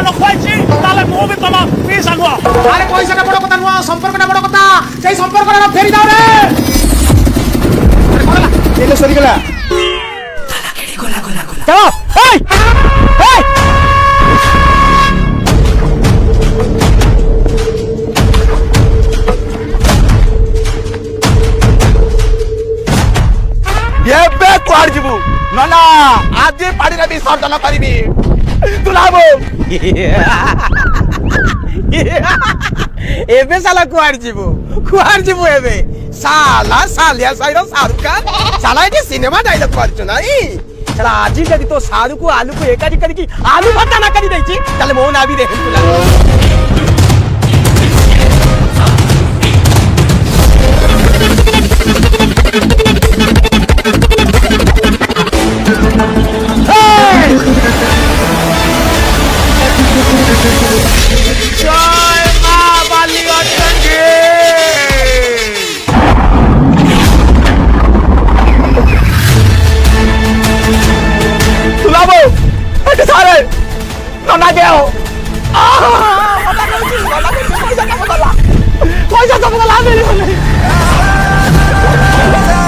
ନ ଖୁଆଇଛି ତାହେଲେ ମୁଁ ବି ତମ ପିଇସା ନୁହଁ। ଆରେ ପଇସାଟା ବଡ କଥା ନୁହଁ, ସମ୍ପର୍କଟା ବଡ କଥା। ସେଇ ସମ୍ପର୍କଟା ଫେରି ଦାও ରେ। ଏଲେ ସରିଗଲା। ଚାଲ ଏଇ ଏଇ ଏବେ କୁଆଡେ ଯିବୁ? ନନା ଆଜି ପାଣିରେ ବିସର୍ଜନ କରିବି। ତୁଲାବୁ ଏବେ ସାଲା କୁଆଡେ ଯିବୁ ଏବେ ସାଲା ସାଲିଆ ସାଇର ଶାହରୁଖ ଖାନ ସାଲା ଏଠି ସିନେମା ଡାଇଲଗ କରୁଛୁ ନାଇଁ ସାଲା ଆଜି ଯଦି ତୋ ସାରୁକୁ ଆଲୁକୁ ଏକାଠି କରିକି ଆଲୁ ଭର୍ତ୍ତା ନା କରି ଦେଇଛି ତାହେଲେ ମୋ ନାଁ ବି ଦେଖେ ତୁଲା জয় মা বালি অট্টঙ্গে। তুলাবো এটি সারে ননা দেও পয়সা দেবো পয়সা দেবো